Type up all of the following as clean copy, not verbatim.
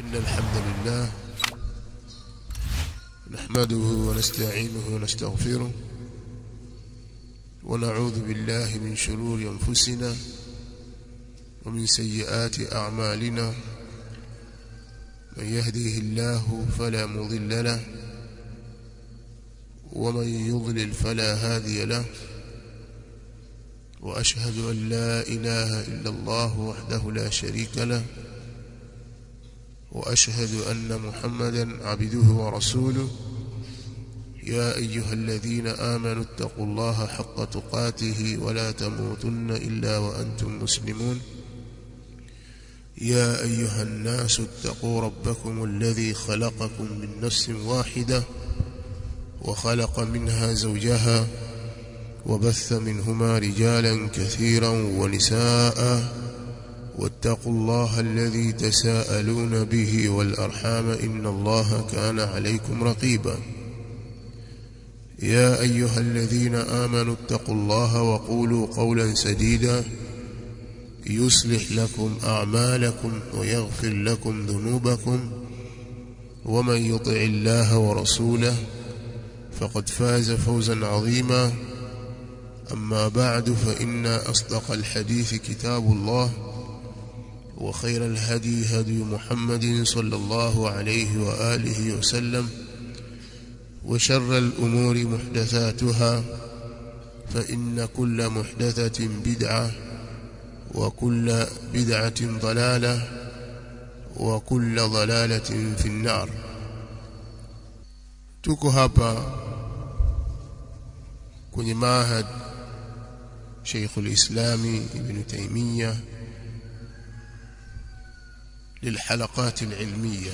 إن الحمد لله نحمده ونستعينه ونستغفره ونعوذ بالله من شرور أنفسنا ومن سيئات أعمالنا من يهديه الله فلا مضل له ومن يضلل فلا هادي له وأشهد أن لا إله إلا الله وحده لا شريك له وأشهد أن محمدا عبده ورسوله يا أيها الذين آمنوا اتقوا الله حق تقاته ولا تموتن إلا وأنتم مسلمون يا أيها الناس اتقوا ربكم الذي خلقكم من نفس واحدة وخلق منها زوجها وبث منهما رجالا كثيرا ونساء واتقوا الله الذي تساءلون به والأرحام إن الله كان عليكم رقيبا يا أيها الذين آمنوا اتقوا الله وقولوا قولا سديدا يصلح لكم أعمالكم ويغفر لكم ذنوبكم ومن يطع الله ورسوله فقد فاز فوزا عظيما أما بعد فإن أصدق الحديث كتاب الله وخير الهدي هدي محمد صلى الله عليه وآله وسلم وشر الأمور محدثاتها فإن كل محدثة بدعة وكل بدعة ضلالة وكل ضلالة في النار. tuko hapa kwenye mahad Sheikh al-Islam Ibn Taymiyyah للحلقات العلمية.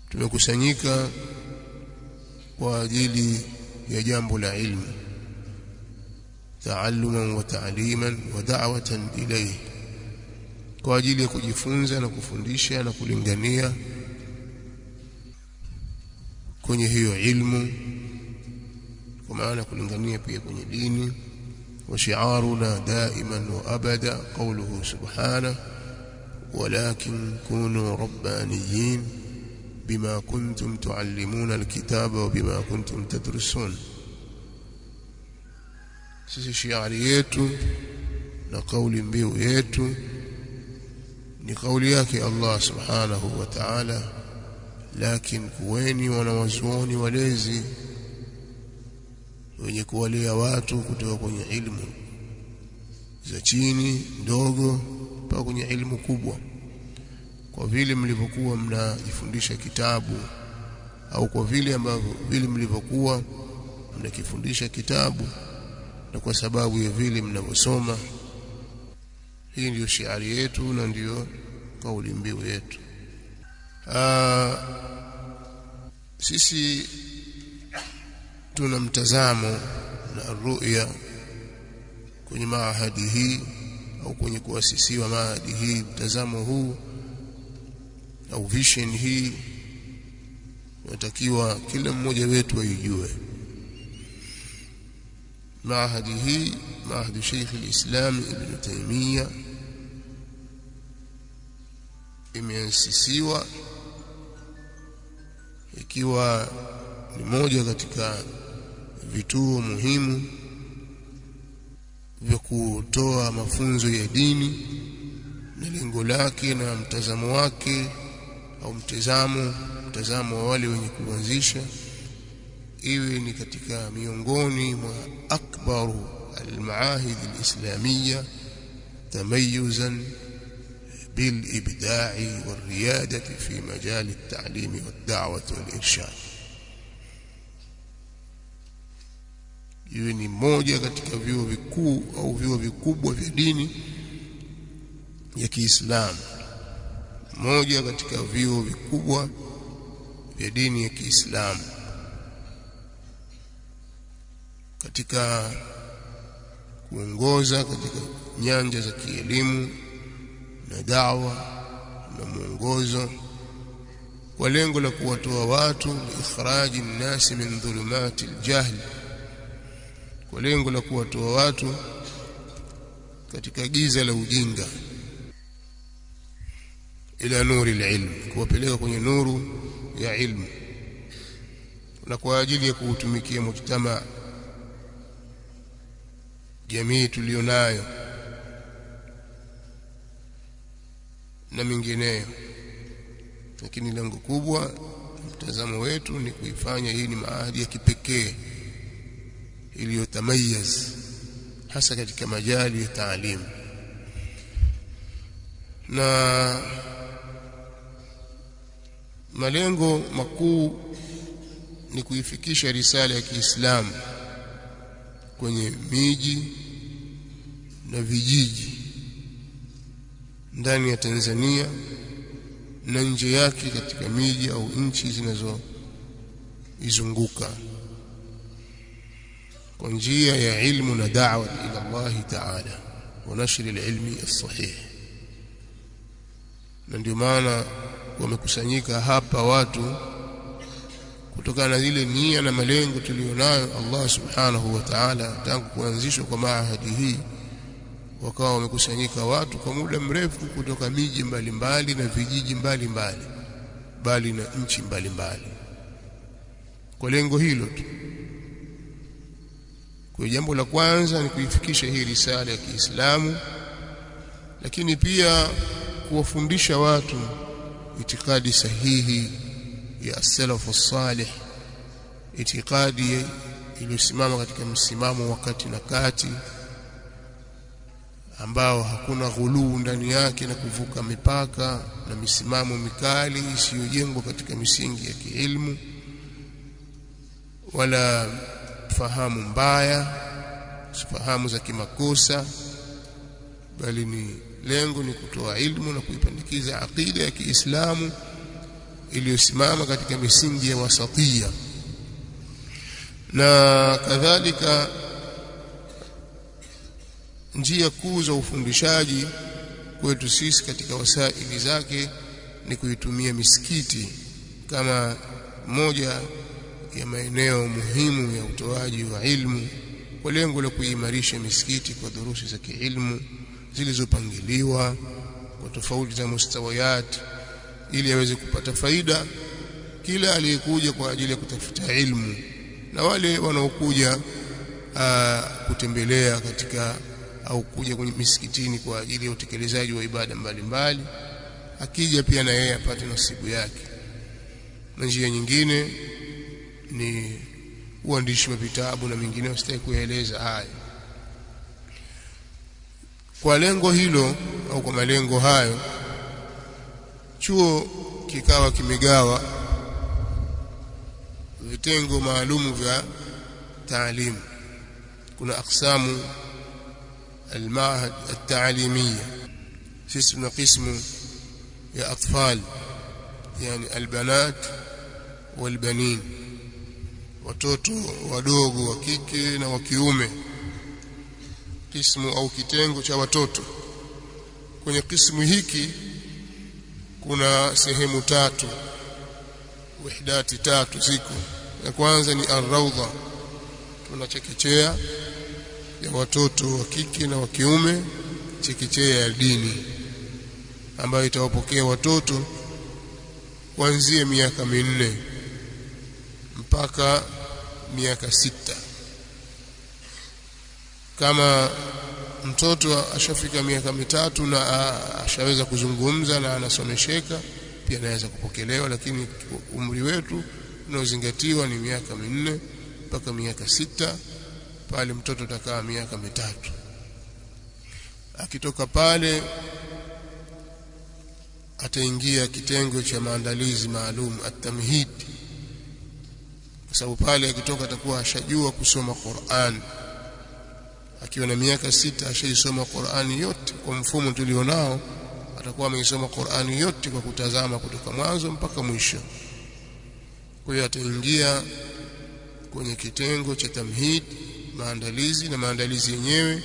tumekusanyika kwa ajili ya jambo la ilmu, ta'alluman wa ta'liman wa da'watan ilayhi, kwa ajili ya kujifunza na kufundisha na kulingania kwenye hiyo ilmu, kwa maana kulingania pia kwenye dini. wa shi'aruna da'iman wa abada qawluhu subhanahu ولكن كونوا ربانيين بما كنتم تعلمون الكتاب وبما كنتم تدرسون. sisi shiari yetu na kauli mbiu yetu ni kauli yake Allah subhanahu wa ta'ala, lakini kuweni wanawazuoni walezi wenye kuwalea watu kutoka kwenye ilmu za chini ndogo mpaka kwenye ilmu kubwa. Kwa vile mlivyokuwa mnajifundisha kitabu, au kwa vile ambavyo vile mlivyokuwa mnakifundisha kitabu, na kwa sababu ya vile mnavyosoma. Hii ndio shiari yetu na ndio kauli mbiu yetu. Sisi tuna mtazamo na ru'ya kwenye maahadi hii au kwenye kuasisiwa maahadi hii. Mtazamo huu au vision hii inatakiwa kila mmoja wetu aijue. maahadi hii, maahadi Sheikh al-Islam Ibn Taymiyyah, imeasisiwa ikiwa ni moja katika vituo muhimu vya kutoa mafunzo ya dini, na lengo lake na mtazamo wake au mtazamo wa wale wenye kuanzisha iwe ni katika miongoni mwa akbaru al-maahid al-islamiyya tamayyuzan bil ibda'i wal riyadati fi majal at-ta'lim wad-da'wah wal-irshad. Iwe ni moja katika vyuo vikuu au vyuo vikubwa vya dini ya Kiislamu, moja katika vyuo vikubwa vya dini ya Kiislamu katika kuongoza katika nyanja za kielimu na da'wa na mwongozo, kwa lengo la kuwatoa watu ikhraji an-nas min dhulumati al-jahl, kwa lengo la kuwatoa watu katika giza la ujinga. ila nuri alilm, kuwapeleka kwenye nuru ya ilmu, na kwa ajili ya kuutumikia mujtama, jamii tulionayo na mingineyo. Lakini lengo kubwa, mtazamo wetu ni kuifanya hii ni maahadi ya kipekee iliyotamayaz, hasa katika majali ya taalimu. Na malengo makuu ni kuifikisha risala ya Kiislamu kwenye miji na vijiji ndani ya Tanzania na nje yake, katika miji au nchi zinazoizunguka, kwa njia ya ilmu na da'wa ila Allah Ta'ala wa nashri al-ilmi as-sahih. Na ndio maana wamekusanyika hapa watu kutokana na ile nia na malengo tulionayo Allah Subhanahu wa Ta'ala tangu kuanzishwa kwa maahadi hii. Wakawa wamekusanyika watu kwa muda mrefu kutoka miji mbalimbali na vijiji mbalimbali, bali na nchi mbalimbali, kwa lengo hilo tu. Kwa jambo la kwanza ni kuifikisha hii risala ya Kiislamu, lakini pia kuwafundisha watu itikadi sahihi ya salafu salih, itikadi iliyosimama katika msimamo wa kati na kati, ambao hakuna ghuluu ndani yake na kuvuka mipaka na misimamo mikali isiyojengwa katika misingi ya kiilmu, wala fahamu mbaya, fahamu za kimakosa, bali ni lengo ni kutoa ilmu na kuipandikiza aqida ya Kiislamu iliyosimama katika misingi ya wasatia. Na kadhalika njia kuu za ufundishaji kwetu sisi katika wasaili zake ni kuitumia misikiti kama moja ya maeneo muhimu ya utoaji wa ilmu, kwa lengo la kuimarisha misikiti kwa durusi za kiilmu zilizopangiliwa kwa tofauti za mustawayat, ili aweze kupata faida kila aliyekuja kwa ajili ya kutafuta ilmu, na wale wanaokuja kutembelea katika au kuja kwenye misikitini kwa ajili ya utekelezaji wa ibada mbalimbali, akija pia na yeye apate nasibu yake. Na njia nyingine ni uandishi wa vitabu na mingine, sitaki kueleza haya. Kwa lengo hilo au kwa malengo hayo, chuo kikawa kimegawa vitengo maalumu vya taalimu. Kuna aqsamu المعهد التعليمية، sisi tuna قسم ya atfal, yani albanat walbanin, watoto wadogo wa kike na wa kiume, قسم au kitengo cha watoto. Kwenye قسم hiki kuna sehemu tatu, wahdati tatu ziko. Ya kwanza ni ar-rawda, tuna chekechea ya watoto wa kike na wa kiume, chekechea ya dini, ambayo itawapokea watoto kuanzia miaka 4 mpaka miaka 6. Kama mtoto ashafika miaka 3 na ashaweza kuzungumza na anasomesheka, pia anaweza kupokelewa, lakini umri wetu unaozingatiwa ni miaka 4 mpaka miaka 6. Pale mtoto atakaa miaka 3. Akitoka pale ataingia kitengo cha maandalizi maalum, at-tamhid, kwa sababu pale akitoka atakuwa ashajua kusoma Qur'an. Akiwa na miaka 6 ashaisoma Qur'ani yote kwa mfumo tulionao, atakuwa ameisoma Qur'ani yote kwa kutazama kutoka mwanzo mpaka mwisho. Kwa hiyo ataingia kwenye kitengo cha tamhid, maandalizi, na maandalizi yenyewe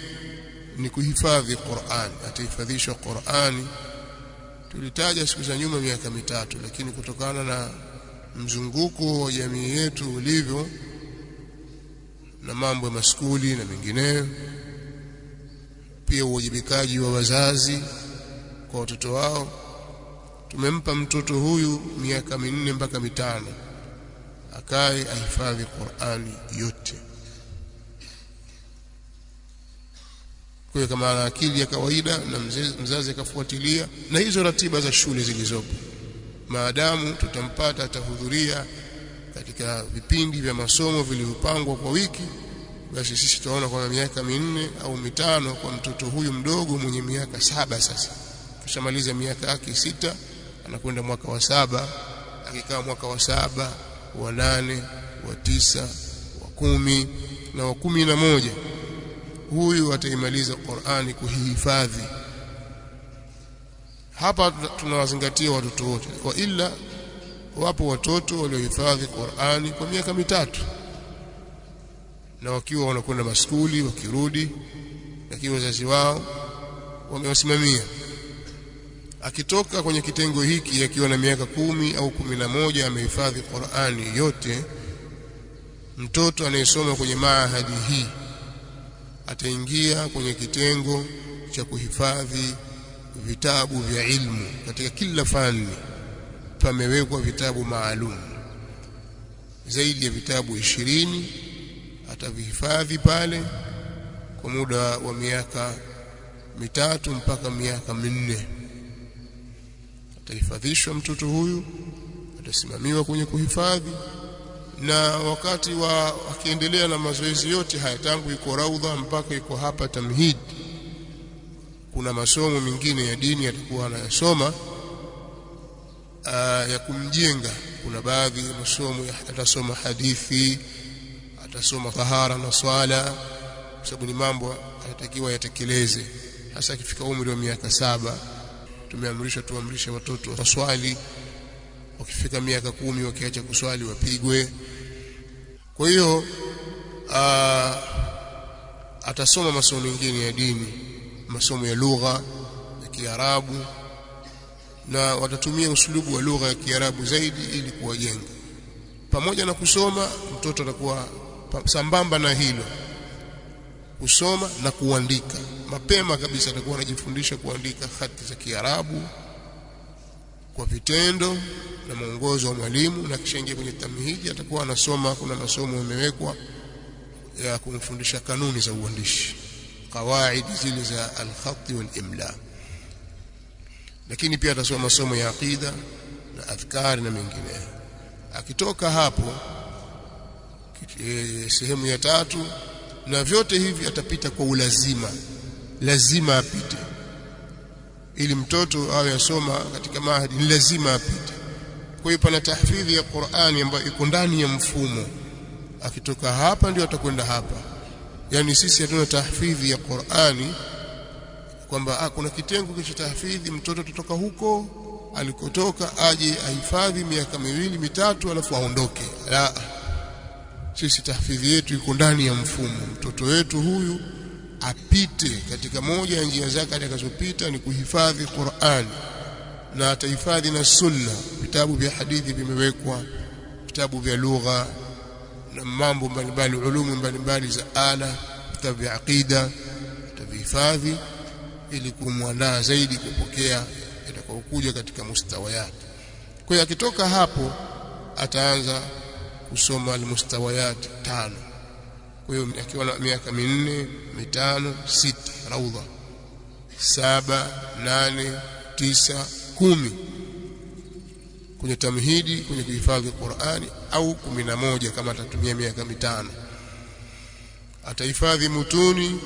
ni kuhifadhi Qur'an. Atahifadhishwa Qur'ani. Tulitaja siku za nyuma miaka 3, lakini kutokana na mzunguko wa jamii yetu ulivyo na mambo ya maskuli na mengineyo, pia uwajibikaji wa wazazi kwa watoto wao, tumempa mtoto huyu miaka 4 mpaka 5 akae ahifadhi Qur'ani yote. Kwa kama ana akili ya kawaida na mzazi akafuatilia na hizo ratiba za shule zilizopo, maadamu tutampata atahudhuria katika vipindi vya masomo vilivyopangwa kwa wiki, basi sisi tutaona kwa miaka 4 au 5 kwa mtoto huyu mdogo mwenye miaka 7 sasa. Kishamaliza miaka yake 6 anakwenda mwaka wa 7, akikaa mwaka wa 7, wa 8, wa 9, wa 10 na wa 11, huyu ataimaliza Qur'ani kuhifadhi. Hapa tunawazingatia watoto wote, wa ila wapo watoto waliohifadhi Qur'ani kwa miaka 3 na wakiwa wanakwenda maskuli, wakirudi lakini wazazi wao wamewasimamia. Akitoka kwenye kitengo hiki akiwa na miaka 10 au 11 amehifadhi Qur'ani yote, mtoto anayesoma kwenye maahadi hii ataingia kwenye kitengo cha kuhifadhi vitabu vya ilmu. Katika kila fani pamewekwa vitabu maalum, zaidi ya vitabu 20 atavihifadhi pale kwa muda wa miaka 3 mpaka miaka 4. Atahifadhishwa mtoto huyu, atasimamiwa kwenye kuhifadhi, na wakati akiendelea na mazoezi yote haya tangu yuko raudha mpaka yuko hapa tamhid, kuna masomo mengine ya dini atakuwa anayasoma ya kumjenga. Kuna baadhi ya masomo atasoma hadithi, atasoma tahara na swala, kwa sababu ni mambo anatakiwa yatekeleze. Hasa akifika umri wa miaka 7 tuamrisha watoto waswali, wakifika miaka 10 wakiacha kuswali wapigwe. Kwa hiyo atasoma masomo mengine ya dini, masomo ya lugha ya Kiarabu, na watatumia usulubu wa lugha ya Kiarabu zaidi ili kuwajenga. Pamoja na kusoma, mtoto atakuwa sambamba na hilo kusoma na kuandika. Mapema kabisa atakuwa anajifundisha kuandika hati za Kiarabu kwa vitendo na mwongozo wa mwalimu, na kisha ingia kwenye tamhidi atakuwa anasoma. Kuna masomo yamewekwa ya kumfundisha kanuni za uandishi, kawaidi zile za al-khat wal-imla, lakini pia atasoma masomo ya aqida na adhkari na mengineyo. Akitoka hapo sehemu ya 3, na vyote hivi atapita kwa ulazima, lazima apite. Ili mtoto awe asoma katika mahadi ni lazima apite. Kwa hiyo pana tahfidhi ya Qur'ani ambayo iko ndani ya mfumo. Akitoka hapa ndio atakwenda hapa. Yani sisi hatuna tahfidhi ya Qur'ani kwamba kuna kitengo cha tahfidhi, mtoto tutoka huko alikotoka aje ahifadhi miaka 2 3 alafu aondoke. La, sisi tahfidhi yetu iko ndani ya mfumo. Mtoto wetu huyu apite katika moja ya njia zake atakazopita ni kuhifadhi Qur'ani, na atahifadhi na sunna. Vitabu vya hadithi vimewekwa, vitabu vya lugha na mambo mbalimbali, ulumu mbalimbali za ala, vitabu vya aqida atavihifadhi ili kumwandaa zaidi kupokea itakayokuja katika mustawayat. Kwa hiyo akitoka hapo ataanza kusoma al-mustawayat 5. Kwa hiyo akiwa na miaka 4, 5, 6 raudha, 7, 8, 9, 10 kwenye tamhidi, kwenye kuhifadhi Qur'ani, au 11 kama atatumia miaka 5. Atahifadhi mutuni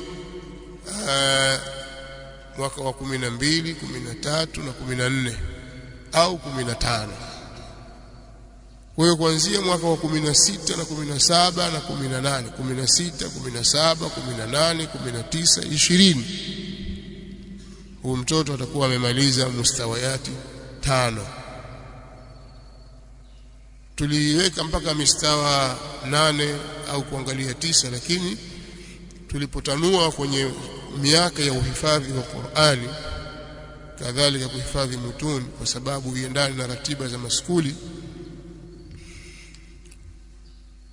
mwaka wa 12, 13 na 14 au 15. Kwa hiyo kuanzia mwaka wa 16 na 17 na 18, 16, 17, 18, 19, 20, huyu mtoto atakuwa amemaliza mustawayati 5. Tuliweka mpaka mistawa 8 au kuangalia 9, lakini tulipotanua kwenye miaka ya uhifadhi wa Qur'ani, kadhalika kuhifadhi mutuni, kwa sababu iendane na ratiba za maskuli,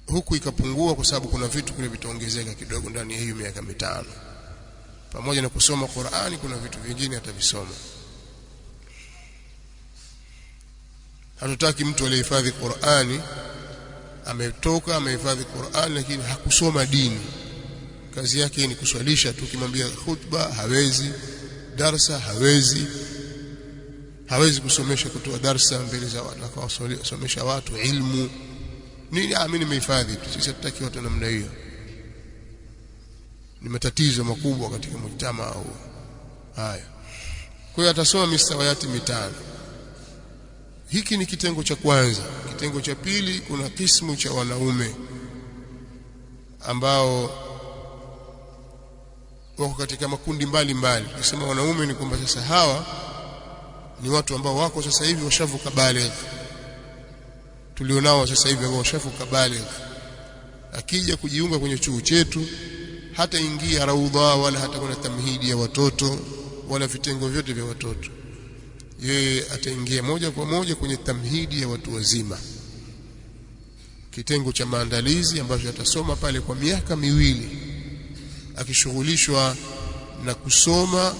huku ikapungua kwa sababu kuna vitu kule vitaongezeka kidogo ndani ya hiyo miaka 5. Pamoja na kusoma Qur'ani kuna vitu vingine atavisoma. Hatutaki mtu aliyehifadhi Qur'ani ametoka amehifadhi Qur'ani lakini hakusoma dini, kazi yake ni kuswalisha tu. Kimwambia khutba hawezi, darsa hawezi kusomesha, kutoa darsa mbele za watu, akawasomesha watu ilmu nini. Mimi nimehifadhi tu. Sisi hatutaki watu namna hiyo. Ni matatizo makubwa katika mujtama huu. Haya, kwa hiyo atasoma mistawayati mitano. Hiki ni kitengo cha kwanza. Kitengo cha pili, kuna kismu cha wanaume ambao wako katika makundi mbalimbali. Tukisema wanaume ni kwamba sasa hawa ni watu ambao wako sasa hivi washavuka baligh. Tulionao sasa hivi ambao washavuka baligh, akija kujiunga kwenye chuo chetu hata ingia raudha wala hata kuna tamhidi ya watoto wala vitengo vyote vya watoto. Yeye ataingia moja kwa moja kwenye tamhidi ya watu wazima, kitengo cha maandalizi ambacho atasoma pale kwa miaka miwili, akishughulishwa na kusoma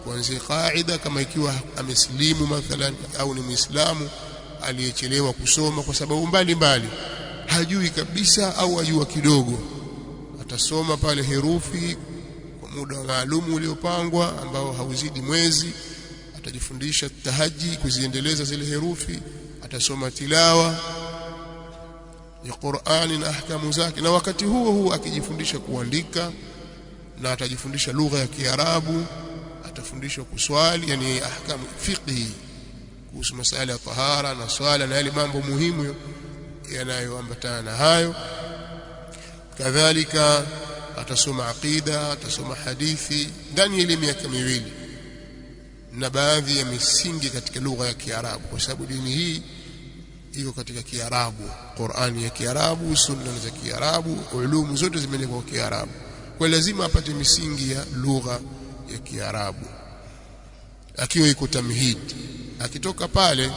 kuanzia kaida, kama ikiwa amesilimu mathalan au ni Muislamu aliyechelewa kusoma kwa sababu mbalimbali, hajui kabisa au ajua kidogo, atasoma pale herufi kwa muda maalum uliopangwa ambao hauzidi mwezi. Atajifundisha tahaji, kuziendeleza zile herufi, atasoma tilawa ya Qur'ani na ahkamu zake, na wakati huo akijifundisha kuandika, na atajifundisha lugha ya Kiarabu, atafundishwa kuswali, yani ahkamu fiqhi kuhusu masuala ya tahara na swala na yale mambo muhimu yanayoambatana na hayo. Kadhalika atasoma aqida, atasoma hadithi ndani ya miaka miwili, na baadhi ya misingi katika lugha ya Kiarabu, kwa sababu dini hii iko katika Kiarabu. Qur'ani ya Kiarabu, sunna za Kiarabu, ulumu zote zimeandikwa kwa Kiarabu. Kwa lazima apate misingi ya lugha ya Kiarabu akiwa iko tamhid. Akitoka pale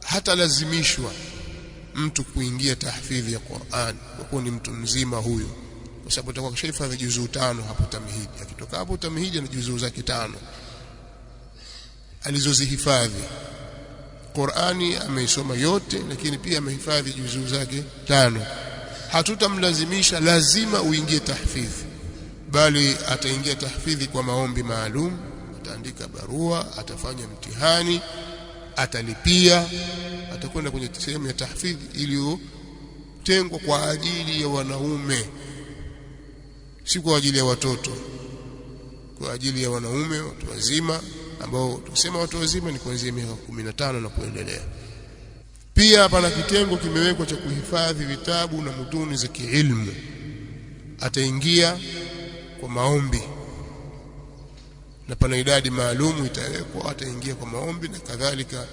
hata lazimishwa mtu kuingia tahfidhi ya Qur'an kwa kuwa ni mtu mzima huyo, kwa sababu atakuwa kashahifadhi juzuu 5 hapo tamhid. Akitoka hapo tamhid na juzuu zake 5 alizozihifadhi. Qur'ani ameisoma yote, lakini pia amehifadhi juzuu zake 5. Hatutamlazimisha lazima uingie tahfidhi, bali ataingia tahfidhi kwa maombi maalum. Ataandika barua, atafanya mtihani, atalipia, atakwenda kwenye sehemu ya tahfidhi iliyotengwa kwa ajili ya wanaume, si kwa ajili ya watoto, kwa ajili ya wanaume, watu wazima, ambao tukisema watu wazima ni kuanzia miaka 15 na kuendelea. Pia pana kitengo kimewekwa cha kuhifadhi vitabu na mutuni za kiilmu. Ataingia kwa maombi, na pana idadi maalumu itawekwa, ataingia kwa maombi, na kadhalika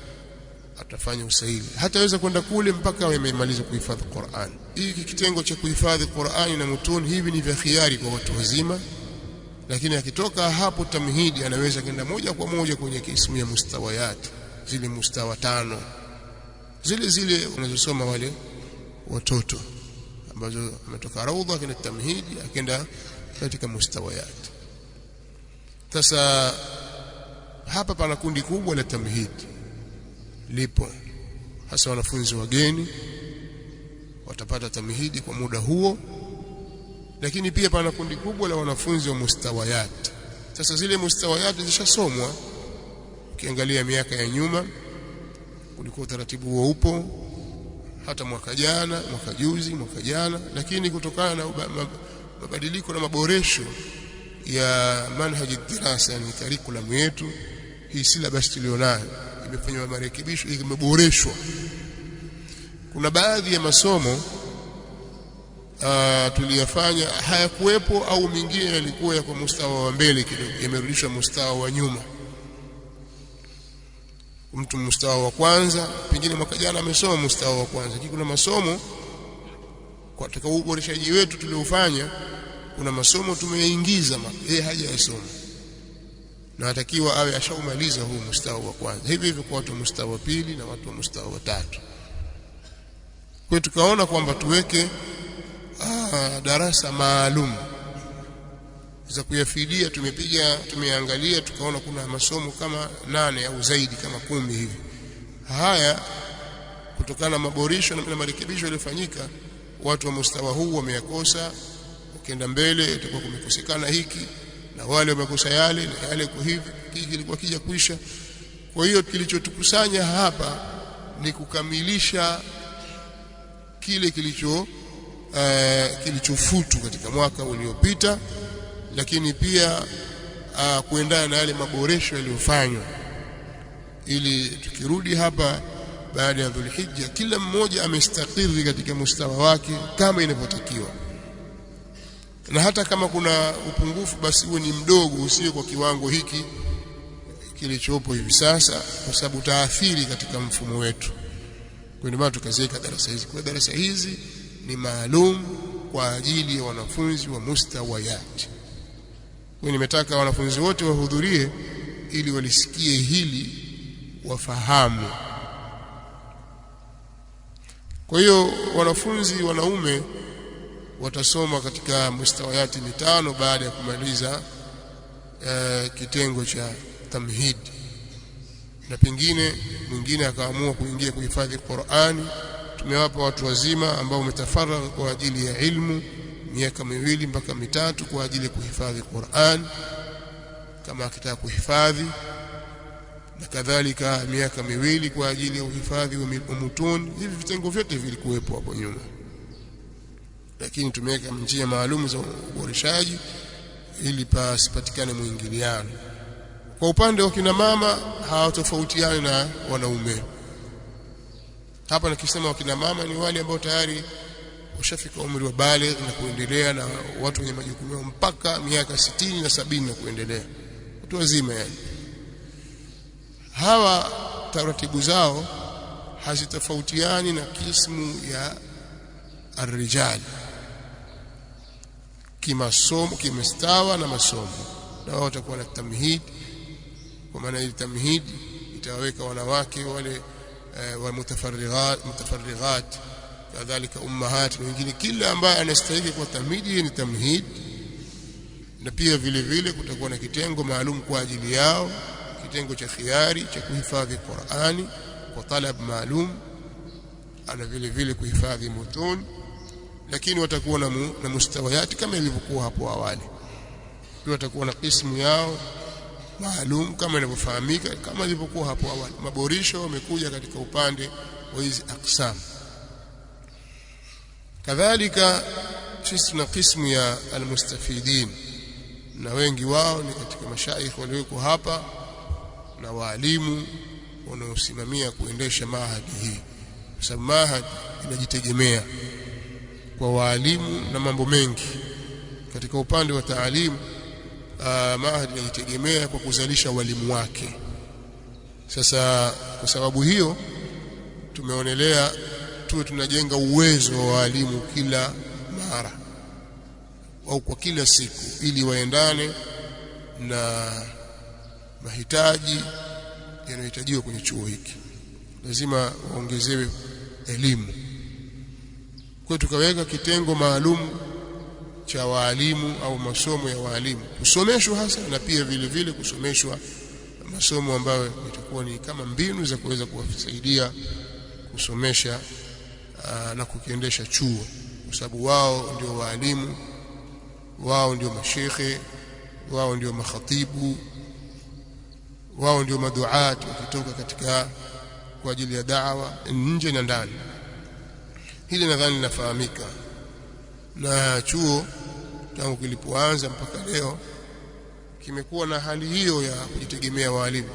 atafanya usaili. Hataweza kwenda kule mpaka amemaliza kuhifadhi Qur'an. Hiki kitengo cha kuhifadhi Qur'ani na mutuni hivi ni vya khiari kwa watu wazima, lakini akitoka hapo tamhidi anaweza kwenda moja kwa moja kwenye kismu ya mustawayat, zile mustawa 5 zile unazosoma wale watoto, ambazo ametoka raudha kwenye tamhidi akaenda katika mustawayat. Sasa hapa pana kundi kubwa la tamhidi lipo, hasa wanafunzi wageni watapata tamhidi kwa muda huo, lakini pia pana kundi kubwa la wanafunzi wa mustawayat. Sasa zile mustawayat zishasomwa. Ukiangalia miaka ya nyuma kulikuwa utaratibu huo upo, hata mwaka jana, mwaka juzi, mwaka jana, lakini kutokana na mabadiliko na maboresho ya manhaji dirasa, yani curriculum yetu hii, syllabus tulionayo imefanywa marekebisho, imeboreshwa. Kuna baadhi ya masomo tuliyafanya hayakuwepo, au mingine yalikuwa yako mustawa wa mbele kidogo, yamerudishwa mustawa wa nyuma. Mtu mustawa wa kwanza pengine mwaka jana amesoma mustawa wa kwanza, lakini kuna masomo katika uboreshaji wetu tuliofanya, kuna masomo tumeingiza yeye hajayasoma, na atakiwa awe ashaumaliza huu mustawa wa kwanza. Hivyo kwa watu wa mustawa wa pili na watu wa mustawa wa 3. Kwa hiyo tukaona kwamba tuweke darasa maalum za kuyafidia. Tumeangalia tukaona kuna masomo kama 8 au zaidi, kama 10 hivi haya kutokana na maboresho na marekebisho yaliyofanyika, watu wa mustawa huu wameyakosa. Ukienda mbele itakuwa kumekosekana hiki na wale wamekosa yale na yale, kwa hivi kilikuwa kija kuisha. Kwa hiyo kilichotukusanya hapa ni kukamilisha kile kilichofutu katika mwaka uliopita, lakini pia kuendana na yale maboresho yaliyofanywa, ili tukirudi hapa baada ya Dhulhijja kila mmoja amestakiri katika mustawa wake kama inavyotakiwa, na hata kama kuna upungufu basi uwe ni mdogo, usiwe kwa kiwango hiki kilichopo hivi sasa, kwa sababu taathiri katika mfumo wetu. Kwa ndio maana tukaziweka darasa hizi. Kwa darasa hizi ni maalum kwa ajili ya wanafunzi wa mustawayati. Kwa nimetaka wanafunzi wote wahudhurie ili walisikie hili, wafahamu. Kwa hiyo wanafunzi wanaume watasoma katika mustawayati mitano baada ya kumaliza kitengo cha tamhid, na pengine mwingine akaamua kuingia kuhifadhi Qur'ani. Tumewapa watu wazima ambao umetafaragha kwa ajili ya ilmu miaka 2 mpaka 3 kwa ajili ya kuhifadhi Qur'an, kama akitaka kuhifadhi, na kadhalika miaka 2 kwa ajili ya uhifadhi wa mutun. Hivi vitengo vyote vilikuwepo hapo nyuma, lakini tumeweka njia maalum za uboreshaji ili pasipatikane muingiliano. Kwa upande wa kina mama hawatofautiani na wanaume. Hapa nikisema wakina mama ni wale ambao tayari washafika umri wa baligh na kuendelea, na watu wenye majukumu mpaka miaka 60 na 70 na kuendelea, watu wazima yani. Hawa taratibu zao hazitofautiani na kismu ya ar-rijal kimasomo, kimestawa na masomo, na wao watakuwa na tamhid. Kwa maana ile tamhid itawaweka wanawake wale wa mutafarrighat, kadhalika ummahat na wengine, kila ambaye anastahili kwa tamhidi ni tamhid. Na pia vile vile kutakuwa na kitengo maalum kwa ajili yao, kitengo cha khiari cha kuhifadhi Qur'ani kwa talab maalum, ana vile vile kuhifadhi mutun, lakini watakuwa na mustawayati kama ilivyokuwa hapo awali. Pia watakuwa na kismu yao maalum kama inavyofahamika kama ilivyokuwa hapo awali. Maboresho yamekuja katika upande wa hizi aqsam. Kadhalika sisi tuna kismu ya almustafidin, na wengi wao ni katika mashaikh walioko hapa na walimu wanaosimamia kuendesha mahadi hii, kwa sababu mahadi inajitegemea kwa walimu na mambo mengi. Katika upande wa taalimu, mahadi inajitegemea kwa kuzalisha walimu wake. Sasa kwa sababu hiyo tumeonelea tuwe tunajenga uwezo wa walimu kila mara au kwa kila siku, ili waendane na mahitaji yanayohitajiwa kwenye chuo hiki. Lazima waongezewe elimu. Kwa tukaweka kitengo maalum cha walimu au masomo ya walimu kusomeshwa hasa, na pia vile vile kusomeshwa masomo ambayo itakuwa ni kama mbinu za kuweza kuwasaidia kusomesha na kukiendesha chuo, kwa sababu wao ndio walimu, wao ndio mashekhe, wao ndio makhatibu, wao ndio maduati wakitoka katika kwa ajili ya da'wa nje na ndani. Hili nadhani linafahamika, na chuo tangu kilipoanza mpaka leo kimekuwa na hali hiyo ya kujitegemea walimu.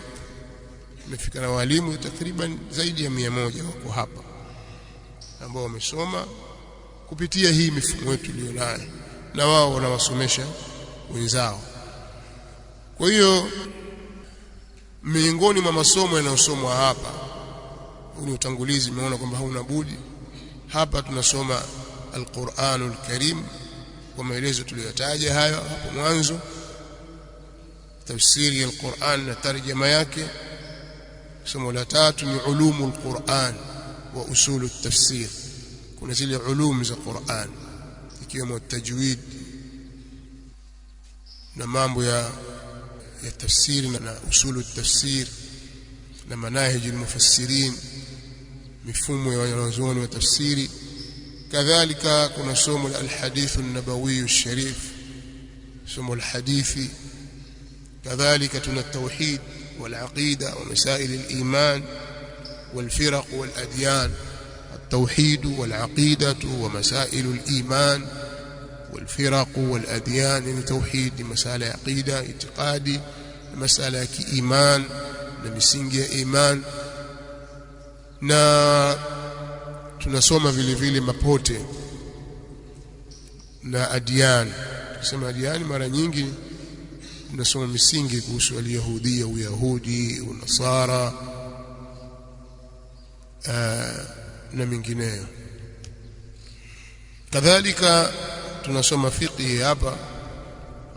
Imefika na walimu takriban zaidi ya 100 wako hapa ambao wamesoma kupitia hii mifumo yetu iliyonayo, na wao wanawasomesha wenzao. Kwa hiyo miongoni mwa masomo yanayosomwa hapa, ni utangulizi, umeona kwamba hauna budi. Hapa tunasoma Al-Qur'anul Karim kwa maelezo tuliyotaja hayo hapo mwanzo, tafsiri ya Al-Qur'an na tarjama yake. Somo la 3 ni ulumul Qur'an wa usulut tafsir. Kuna zile ulum za Qur'an ikiwemo tajwid na mambo ya tafsiri na usulut tafsir. na manahij al-mufassirin, mifumo ya wanazuoni wa tafsiri. Kadhalika kuna somo la al-hadith an-nabawi al-sharif, somo al-hadithi. Kadhalika tuna at-tauhid wal-aqida wa masail al-iman wal-firaq wal-adyan. التوحيد والعقيدة ومسائل الإيمان والفرق والأديان. يعني توحيد مسألة عقيدة اعتقادي، مسألة إيمان نمسنجي إيمان. na tunasoma vile vile mapote na adyan. Tusema adyan mara nyingi tunasoma misingi kuhusu al-yahudia, uyahudi, unasara na mingineyo. Kadhalika tunasoma fiqh hapa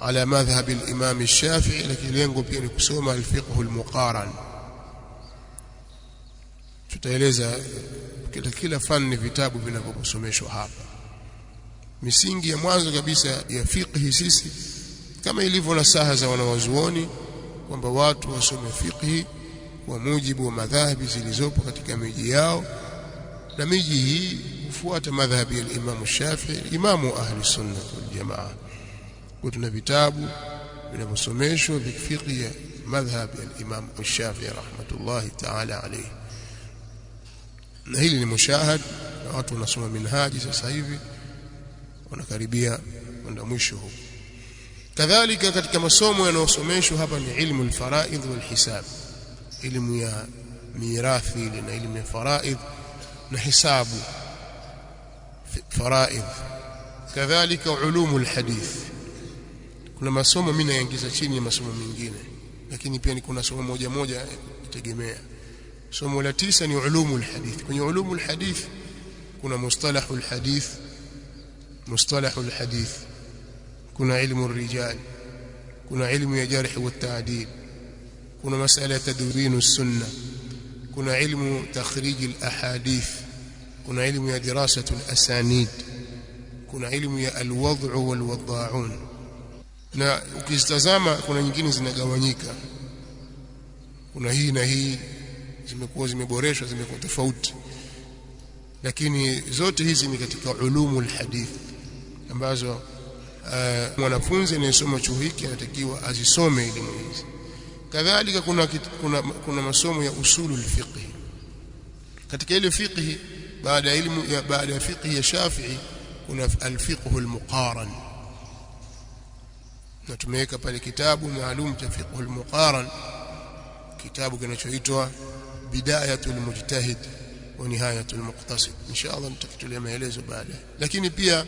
ala madhhab al-imam al-shafi'i, lakini lengo pia ni kusoma al-fiqh al-muqaran. Tutaeleza kila fani vitabu vinavyosomeshwa hapa. Misingi ya mwanzo kabisa ya fiqh sisi, kama ilivyo na saha za wanawazuoni kwamba watu wasome fiqh kwa mujibu wa madhahabi zilizopo katika miji yao, na miji hii hufuata madhhabi ya Imam Shafi'i, imamu ahli sunna wal jamaa. Kuna vitabu vinavyosomeshwa fiqh ya madhhabi ya Imam Shafi'i rahmatullahi ta'ala alayhi, na hili ni mushahad, na watu wanasoma minhaji sasa hivi wanakaribia kwenda mwisho huu. Kadhalika katika masomo yanayosomeshwa hapa ni ilmu al-faraidh wal hisab, elimu ya mirathi na elimu ya faraidh na hisabu faraidh. Kadhalika ulumul hadith, kuna masomo mimi naingiza chini ya masomo mengine, lakini pia kuna somo moja moja kutegemea. Somo la 9 ni ulumul hadith. Kwenye ulumul hadith kuna mustalahul hadith, mustalahul hadith, kuna ilmu ar-rijal, kuna ilmu ya jarh wa ta'dil, kuna masala ya tadwin as-sunnah, kuna ilmu takhrij al-ahadith, kuna ilmu ya dirasatu al-asanid, kuna ilmu ya al-wad'u wal-wada'un. Na ukizitazama kuna nyingine zinagawanyika, kuna hii na hii zimekuwa zimeboreshwa, zimekuwa tofauti, lakini zote hizi ni katika ulumul hadith ambazo mwanafunzi anayesoma chuo hiki anatakiwa azisome elimu hizi. Kadhalika kuna masomo ya usulul fiqh. Katika ile fiqh baada ya fiqh ya Shafi'i kuna al-fiqh al-muqaran, na tumeweka pale kitabu maalum cha fiqh al-muqaran, kitabu kinachoitwa bidayatul mujtahid wa nihayatul muqtasid. Inshallah nitakitolea maelezo baadaye. Lakini pia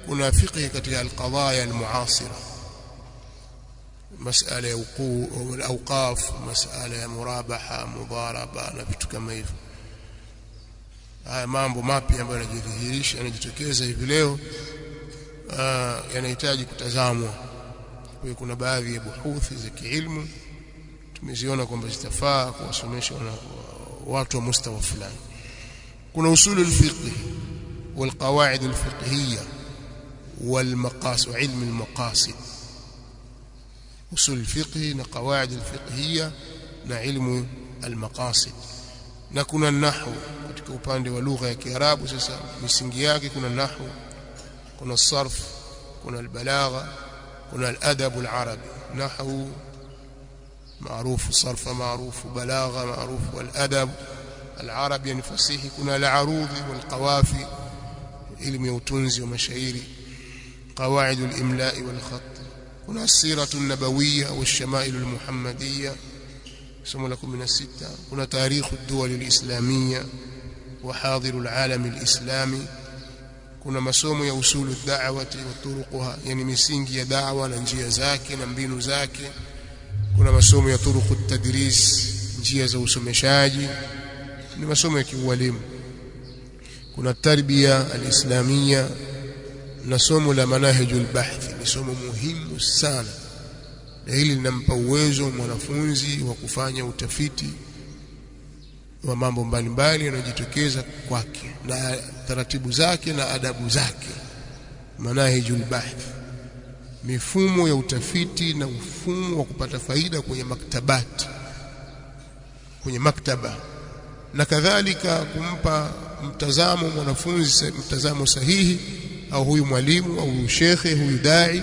kuna fiqh katika al-qadaya al-muasira, masala ya awqaf, masala ya murabaha, mudharaba na vitu kama hivyo. Haya mambo mapya ambayo yanajidhihirisha, yanajitokeza hivi leo, yanahitaji kutazamwa. Kwa hiyo kuna baadhi ya buhuthi za kiilmu tumeziona kwamba zitafaa kuwasomesha watu wa mustawa fulani. Kuna usulul fiqh wal qawaid al fiqhiyya wal maqasid wa ilm al maqasid. usul fiqh na qawaid al fiqhiyya na ilmu al maqasid. Na kuna nahwu katika upande wa lugha ya Kiarabu. Sasa misingi yake kuna nahwu, kuna sarf, kuna al balagha, kuna al adab al arabi. Nahwu معروف، صرف معروف، بلاغه معروف، والادب العربي يعني فصيح. كنا العروض والقوافي، علم وتنزي ومشاعير، قواعد الاملاء والخط. كنا السيره النبويه والشمائل المحمديه، سموا لكم من السته. كنا تاريخ الدول الاسلاميه وحاضر العالم الاسلامي. كنا masomo ya usulu ad-da'wati wa turuquha, yani misingi ya da'wa na njia zake na mbinu zake. Kuna masomo ya turuq at-tadris, njia za usomeshaji, ni masomo ya kiualimu. Kuna tarbia al-islamia na somo la manahijul bahth, ni somo muhimu sana, na hili linampa uwezo mwanafunzi wa kufanya utafiti wa mambo mbalimbali yanayojitokeza kwake na taratibu zake na adabu zake. Manahijul bahth, mifumo ya utafiti na mfumo wa kupata faida kwenye maktabati. kwenye maktaba, na kadhalika kumpa mtazamo mwanafunzi mtazamo sahihi, au huyu mwalimu au huyu shekhe huyu dai,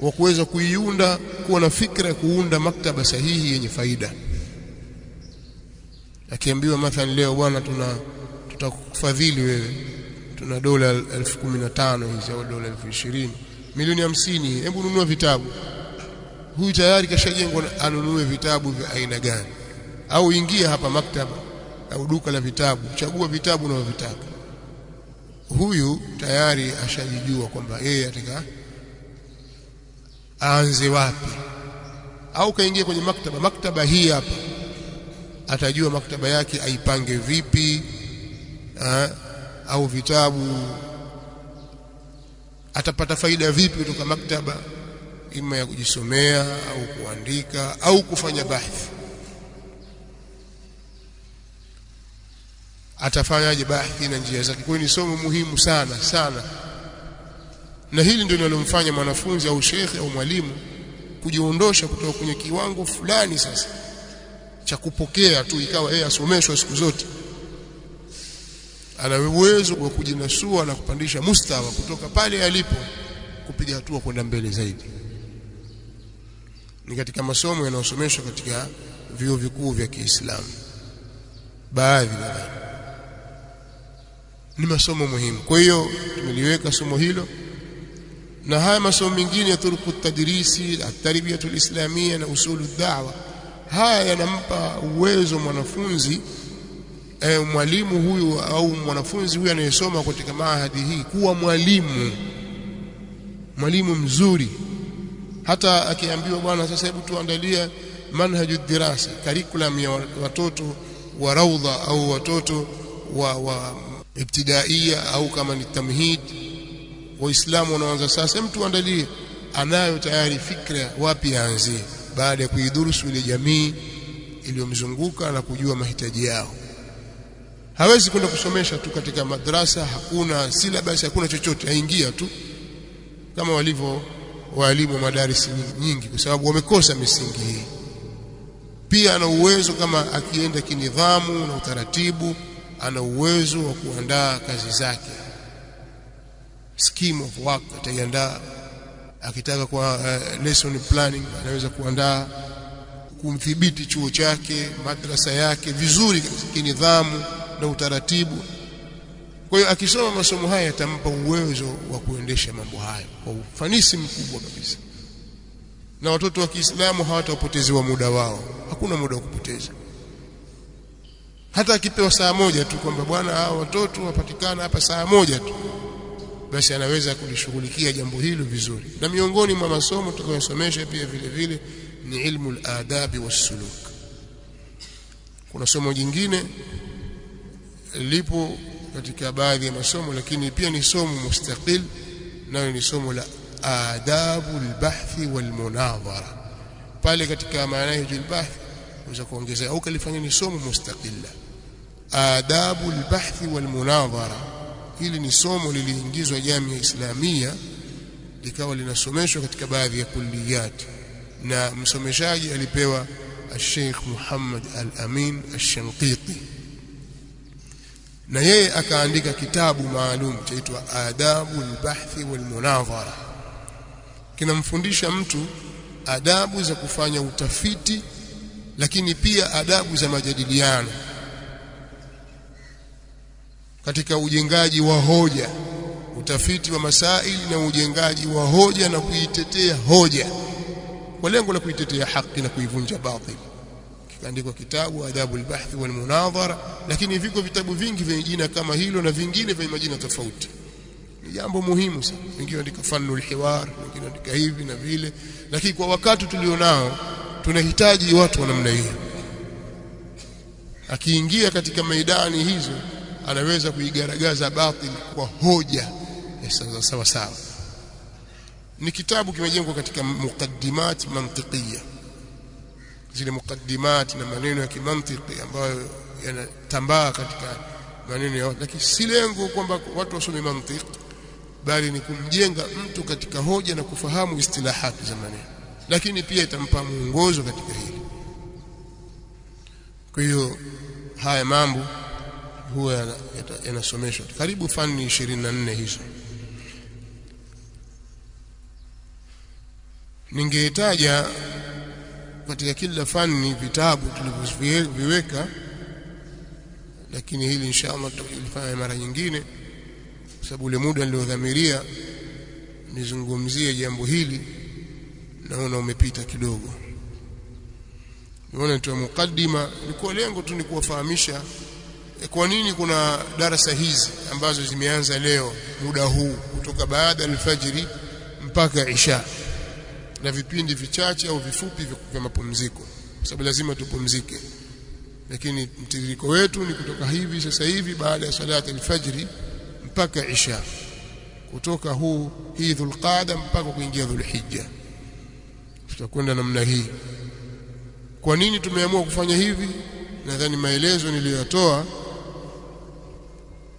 wa kuweza kuiunda kuwa na fikra ya kuunda maktaba sahihi yenye faida. Akiambiwa mathalan leo bwana tutakufadhili wewe, tuna dola 15,000 hizi au dola 20,000, milioni 50, hebu nunua vitabu. Huyu tayari kashajengwa anunue vitabu vya aina gani? Au ingia hapa maktaba au duka la vitabu, chagua vitabu unavyotaka. Huyu tayari ashajijua kwamba yeye ataka aanze wapi. Au kaingia kwenye maktaba hii hapa, atajua maktaba yake aipange vipi, au vitabu atapata faida vipi kutoka maktaba, ima ya kujisomea au kuandika au kufanya bahthi. Atafanyaje bahthi na njia zake? Kwa hiyo ni somo muhimu sana sana, na hili ndio linalomfanya mwanafunzi au shekhe au mwalimu kujiondosha kutoka kwenye kiwango fulani sasa cha kupokea tu ikawa yeye asomeshwa siku zote. Ana uwezo wa kujinasua na kupandisha mustawa kutoka pale alipo kupiga hatua kwenda mbele zaidi. Ni katika masomo yanayosomeshwa katika vyuo vikuu vya Kiislamu, baadhi ni masomo muhimu. Kwa hiyo tumeliweka somo hilo, na haya masomo mengine ya turuku tadrisi, at-tarbiyatul islamiyya na usulu da'wa, haya yanampa uwezo mwanafunzi mwalimu huyu au mwanafunzi huyu anayesoma katika mahadi hii kuwa mwalimu mzuri. Hata akiambiwa bwana sasa hebu tuandalia manhaju dirasa, curriculum ya watoto wa raudha au watoto wa ibtidaia au kama ni tamhid, waislamu wanaanza sasa, mtu andalie, anayo tayari fikra wapi aanzie baada ya kuidurusu ile jamii iliyomzunguka na kujua mahitaji yao. Hawezi kwenda kusomesha tu katika madrasa, hakuna syllabus, hakuna chochote, aingia tu kama walivyo walimu wa madarisi nyingi, kwa sababu wamekosa misingi hii. Pia ana uwezo kama akienda kinidhamu na utaratibu, ana uwezo wa kuandaa kazi zake, scheme of work ataiandaa. Akitaka kwa lesson planning anaweza kuandaa, kumdhibiti chuo chake, madrasa yake vizuri kinidhamu na utaratibu. Kwa hiyo akisoma masomo haya yatampa uwezo wa kuendesha mambo hayo kwa ufanisi mkubwa kabisa. Na watoto wa Kiislamu hawatapotezewa muda wao, hakuna muda wa kupoteza. Hata akipewa saa moja tu kwamba bwana hao watoto wapatikana hapa saa moja tu, basi anaweza kulishughulikia jambo hilo vizuri. Na miongoni mwa masomo tutakayosomesha pia vile vile ni ilmu al-adabi was-suluk. Kuna somo jingine lipo katika baadhi ya masomo, lakini pia ni somo mustaqil, nayo ni somo la adabu al-bahthi wal-munadhara. Pale katika manhaj al-bahth unaweza kuongeza au kalifanya ni somo mustaqilla, adabu al-bahthi wal-munadhara. Hili ni somo liliingizwa Jamia Islamia, likawa linasomeshwa katika baadhi ya kulliyat, na msomeshaji alipewa Sheikh Muhammad Al-Amin Al-Shanqiti, na yeye akaandika kitabu maalum chaitwa Adabu al-Bahthi wal-Munadhara. Kinamfundisha mtu adabu za kufanya utafiti, lakini pia adabu za majadiliano katika ujengaji wa hoja, utafiti wa masaili na ujengaji wa hoja na kuitetea hoja kwa lengo la kuitetea haki na kuivunja batil. Kikaandikwa kitabu Adabu al-Bahthi wal-Munadhara, lakini viko vitabu vingi vyenye jina kama hilo na vingine vyenye majina tofauti. Ni jambo muhimu sana. Wengine andika Fannul Hiwar, wengine andika hivi na vile, lakini kwa wakati tulionao tunahitaji watu wa namna hiyo. Akiingia katika maidani hizo anaweza kuigaragaza batil kwa hoja sawa sawa. Ni kitabu kimejengwa katika muqaddimat mantiqiyya, zile muqaddimat na maneno ya kimantiki ambayo yanatambaa katika maneno ya, lakini si lengo kwamba watu wasome mantiki, bali ni kumjenga mtu katika hoja na kufahamu istilahati za maneno, lakini pia itampa mwongozo katika hili. Kwa hiyo haya mambo huwa yanasomeshwa karibu fani 24 hizo. Ningetaja katika kila fani vitabu tulivyoviweka, lakini hili inshallah tutalifanya mara nyingine, kwa sababu ule muda niliodhamiria nizungumzie jambo hili naona umepita kidogo. Niona tu mukaddima, ilikuwa lengo tu ni kuwafahamisha kwa nini kuna darasa hizi ambazo zimeanza leo muda huu kutoka baada al-fajr mpaka isha, na vipindi vichache au vifupi vya mapumziko, kwa sababu lazima tupumzike. Lakini mtiririko wetu ni kutoka hivi sasa hivi baada ya salati al-fajr mpaka isha, kutoka hii Dhulqaada mpaka kuingia Dhulhijja, tutakwenda namna hii. Kwa nini tumeamua kufanya hivi? Nadhani maelezo niliyotoa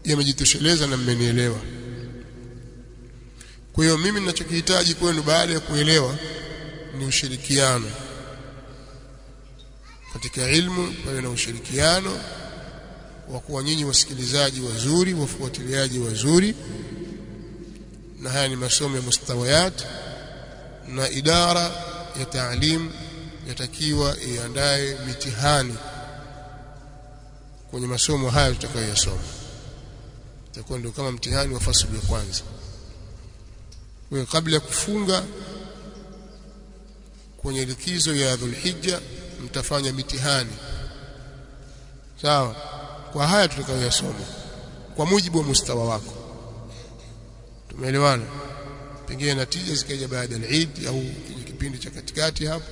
yamejitosheleza na mmenielewa. Kwa hiyo mimi ninachokihitaji kwenu baada ya kuelewa ni ushirikiano katika ilmu, pawe na ushirikiano wa kuwa nyinyi wasikilizaji wazuri, wafuatiliaji wazuri, na haya ni masomo ya mustawayat, na idara ya taalim yatakiwa iandae mitihani kwenye masomo haya tutakayoyasoma. Itakuwa ndio kama mtihani wa fasili ya kwanza. Kwa hiyo kabla ya kufunga kwenye likizo ya Dhulhijja mtafanya mitihani, sawa, kwa haya tutakayoyasoma kwa mujibu wa mustawa wako. Tumeelewana? Pengine natija zikaja baada ya Eid au kipindi cha katikati hapo.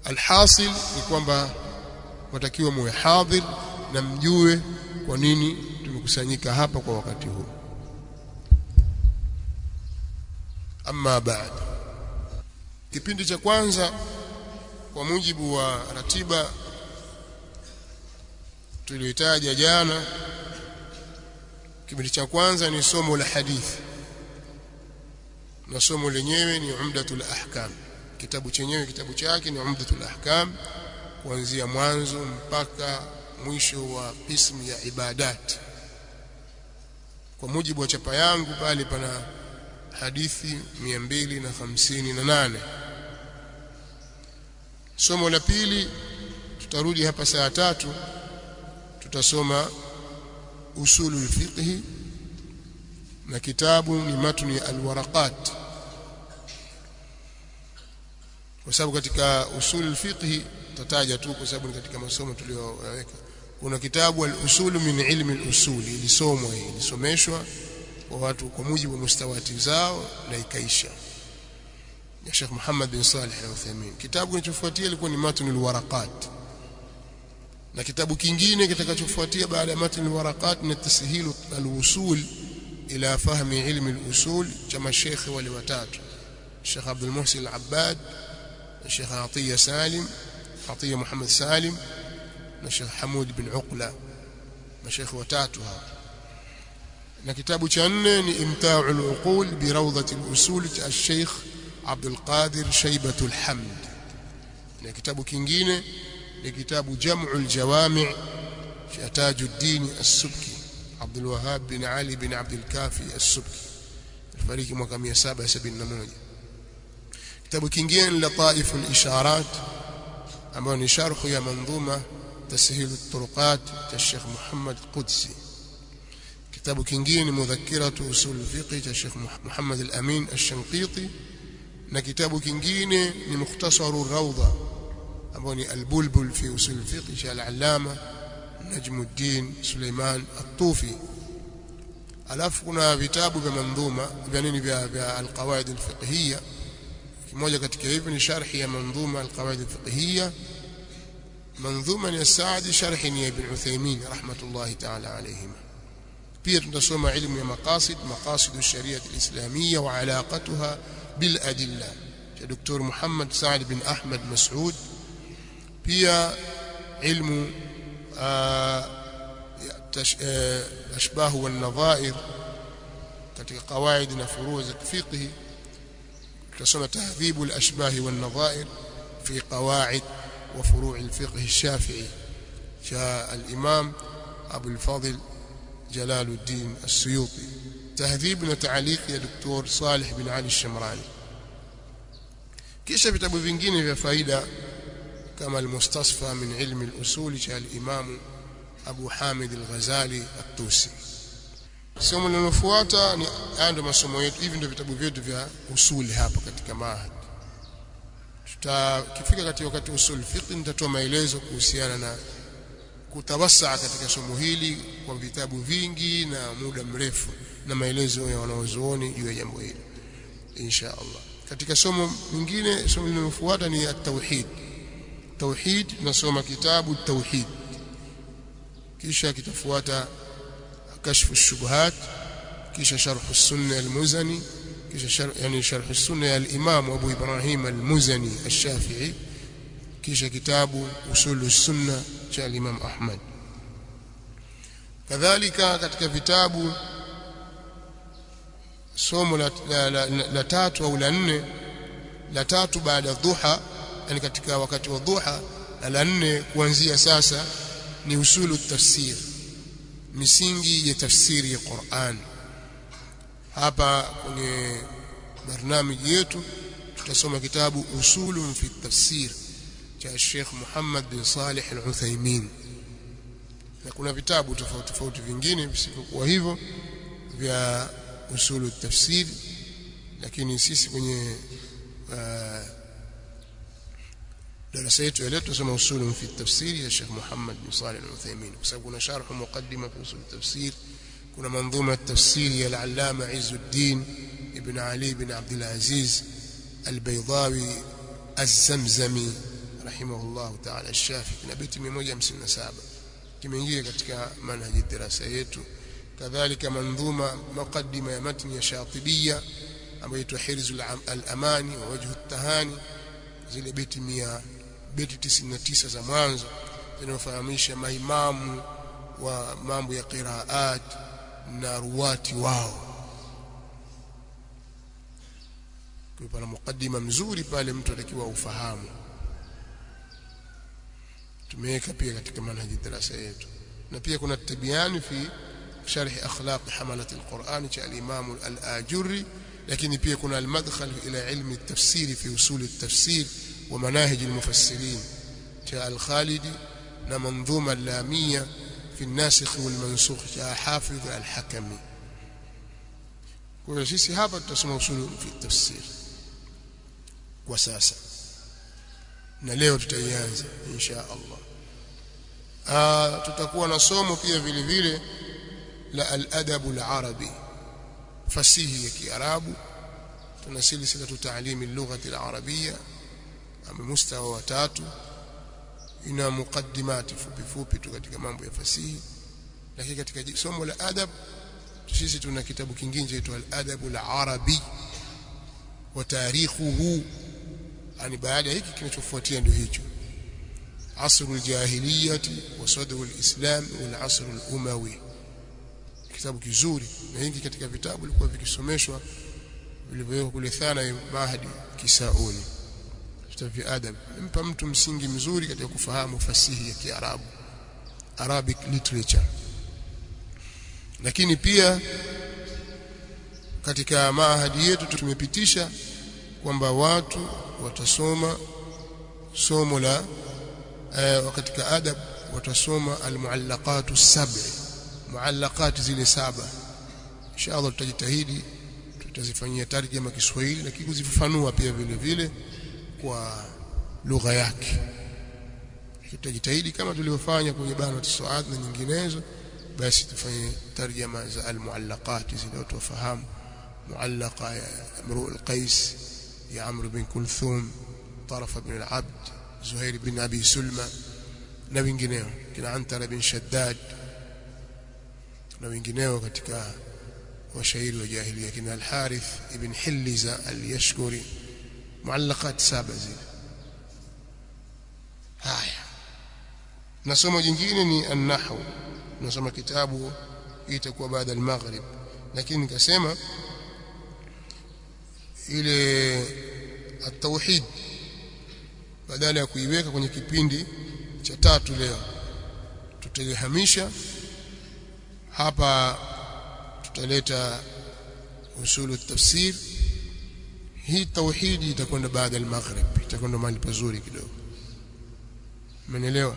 Alhasil ni kwamba watakiwa muwe hadhir na mjue kwa nini tumekusanyika hapa kwa wakati huu. Amma baad, kipindi cha kwanza kwa mujibu wa ratiba tuliyotaja jana, kipindi cha kwanza ni somo la hadithi, na somo lenyewe ni Umdatul Ahkam. Kitabu chenyewe, kitabu chake ni Umdatul Ahkam, kuanzia mwanzo mpaka mwisho wa ismu ya ibadat. Kwa mujibu wa chapa yangu pale pana hadithi 258. Somo la pili tutarudi hapa saa 3, tutasoma usulul fiqh, na kitabu ni matni al-waraqat, kwa sababu katika usulul fiqh tataja tu kwa sababu ni katika masomo tuliyoweka. Kuna kitabu al-usul min ilmi al-usul, ilisomwa, ilisomeshwa kwa watu kwa mujibu wa mustawati zao na ikaisha, ya Sheikh Muhammad bin Salih al-Uthaymeen. Kitabu kinachofuatia ilikuwa ni matni al-waraqat, na kitabu kingine kitakachofuatia baada ya matni al-waraqat ni tashilu al-usul ila fahmi ilmi al-usul cha mashaikh wale watatu, Sheikh Abdul Muhsin al-Abbad, Sheikh Atiya Salim, Atiya Muhammad Salim, na Sheikh Hamud bin Uqla, mashaikh watatu hao. Na kitabu cha 4 ni Imta'ul Uqul bi Rawdati al-Usul cha Sheikh Abdul Qadir Shaybatul Hamd. Na kitabu kingine ni kitabu Jam'ul Jawami' cha Tajuddin As-Subki, Abdul Wahhab bin Ali bin Abdul Kafi As-Subki, alifariki mwaka 771. Kitabu kingine ni Lataiful Isharat, ambayo ni sharh ya manzuma Tashil at-Turuqat cha Sheikh Muhammad Qudsi. Kitabu kingine ni Mudhakkiratu Usul al-Fiqh cha Sheikh Muhammad al-Amin al-Shanqiti, na kitabu kingine ni Mukhtasaru ar-Rawda, ambao ni al-Bulbul fi Usul al-Fiqh cha al-Allama Najmuddin Suleiman at-Tufi. Alafu kuna vitabu vya manzuma vya al-Qawaid al-Fiqhiyya. Kimoja katika hivi ni sharhi ya manzuma al-Qawaid al-Fiqhiyya, manzuma ni Saadi, sharhi ni Ibn Uthaymeen rahmatullahi ta'ala alayhima. Pia tutasoma ilmu ya maqasid ash-sharia al-islamiyya wa alaqatuha bil adilla cha Dr. Muhammad Saad bin Ahmad Mas'ud. Pia ilmu ashbah wal nadha'ir katika qawaid na furu' za fiqh. Tutasoma tahdhib al-ashbah wal nadha'ir fi qawaid وفروع الفقه الشافعي شاء الإمام أبو الفضل جلال الدين السيوطي. تهذيب وتعليق يا دكتور صالح بن علي الشمراني. kisha vitabu vingine vya faida kama al-Mustasfa min ilmi al-usul cha al-Imam Abu Hamid al-Ghazali at-Tusi. Somo linalofuata ni ando masomo yetu. Hivi ndio vitabu vyetu vya usuli hapa katika mahad. Tutakifika katika wakati usul fiqh nitatoa maelezo kuhusiana na kutawassaa katika somo hili kwa vitabu vingi na muda mrefu na maelezo ya wanaozuoni juu ya jambo hili insha Allah. Katika somo lingine, somo linalofuata ni at-tauhid. Tauhid tunasoma kitabu tauhid, kisha kitafuata kashfu ash-shubuhat, kisha sharh as-sunnah al-Muzani, kisha sharh as-sunnah al-Imam Abu Ibrahim al-Muzani al-Shafi'i, kisha kitabu usul as-sunnah cha al-Imam Ahmad. Kadhalika katika vitabu somo la tatu au la nne, la tatu baada dhuha, yani katika wakati wa dhuha, na la nne kuanzia sasa ni usulu tafsir, misingi ya tafsiri ya Qur'an. Hapa kwenye barnamiji yetu tutasoma kitabu usulun fi tafsir cha Sheikh Muhammad bin Salih al-Uthaymeen, na kuna vitabu tofauti tofauti vingine visivyokuwa hivyo vya usulu tafsir, lakini sisi kwenye darasa yetu ya leo tunasoma usulun fi tafsir ya Sheikh Muhammad bin Salih al-Uthaymeen, kwa sababu kuna sharh muqaddima fi usul tafsir, kuna manzuma at-tafsir ya al-Allama Izzuddin ibn Ali ibn Abdul Aziz al-Baydawi az-Zamzami rahimahullah ta'ala al-Shafi'i, na beti 157 kimeingia katika manhaji darasa yetu. Kadhalika manzuma muqaddima ya matni ya Shatibiyya ambayo inaitwa Hirzul al-Amani wa Wajhu at-Tahani, zile beti 99 za mwanzo zinazofahamisha maimamu wa mambo ya qiraat na ruwati wao. Kwa pana mukaddima mzuri pale mtu atakiwa ufahamu. Tumeweka pia katika manhaji darasa yetu, na pia kuna tabiani fi sharh akhlaq hamalat al-Quran cha al-Imam al-Ajurri, lakini pia kuna al-madkhal ila ilmi at-tafsir fi usul at-tafsir wa manahij al-mufassirin cha al-Khalidi, na manzuma al-Lamiyya fi an-nasikh wal-mansukh cha Hafidh al-Hakami. Kwa hiyo sisi hapa tutasoma usul fi tafsir kwa sasa, na leo tutaianza insha Allah. Tutakuwa na somo pia vile vile la al-adab al-arabi, fasihi ya Kiarabu. Tuna silsila ta'lim al-lugha al-arabiyya ama mustawa wa 3, ina muqaddimati fupi tu katika mambo ya fasihi. Lakini katika somo la adab sisi tuna kitabu kingine chaitwa al-adab al-arabi wa tarikhuhu, yani baada hiki kinachofuatia ndio hicho, asr al-jahiliyyah wa sadr al-islam wal asr al-umawi. Kitabu kizuri, na hiki katika vitabu vilikuwa vikisomeshwa vilivyowekwa kule Thana Mahdi Kisauni. Vitabu vya adab mpa mtu msingi mzuri katika kufahamu fasihi ya Kiarabu, Arabic literature. Lakini pia katika mahadi yetu tumepitisha kwamba watu watasoma somo la katika adab watasoma al-muallaqat as-sab'i, muallaqat zile 7. Inshallah tutajitahidi tutazifanyia tarjuma Kiswahili, lakini kuzifafanua pia vile vile kwa lugha yake. Tutajitahidi kama tulivyofanya kwenye Bana Suad na nyinginezo, basi tufanye tarjuma za al-muallaqat zile watu wafahamu. Muallaqa ya Imru al-Qais ya Amr bin Kulthum, Taraf bin al-Abd, Zuhair bin Abi Sulma na wengineo, kina Antara bin Shaddad na wengineo katika washairi wa jahiliya, kina al-Harith ibn Hilliza al-Yashkuri. Muallaqat 7 zile. Haya, na somo jingine ni an-nahw, nasoma kitabu itakuwa baada al-maghrib, lakini nikasema ile at-tauhid badala ya kuiweka kwenye kipindi cha tatu leo tutaihamisha hapa, tutaleta usulu tafsir. Hii tauhidi itakwenda baada al-maghrib, itakwenda mahali pazuri kidogo, umeelewa?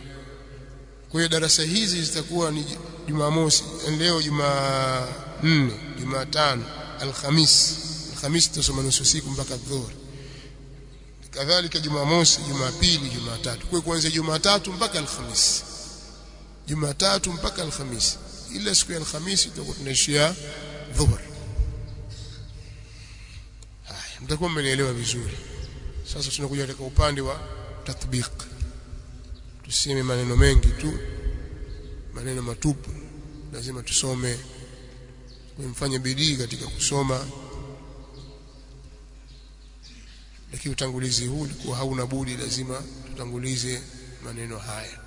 Kwa hiyo darasa hizi zitakuwa ni Jumamosi, leo Jumanne, Jumatano, Alhamis tutasoma nusu siku mpaka dhuhuri, kadhalika Jumamosi, Jumapili, Jumatatu. Kwa kuanzia Jumatatu mpaka Alhamis, Jumatatu mpaka Alhamis, ila siku ya Alhamisi tutakuwa tunaishia dhuhuri. Haya, mtakuwa mmenielewa vizuri. Sasa tunakuja katika upande wa tatbiq. Tuseme maneno mengi tu, maneno matupu, lazima tusome. Mfanye bidii katika kusoma, lakini utangulizi huu ulikuwa hauna budi, lazima tutangulize maneno haya.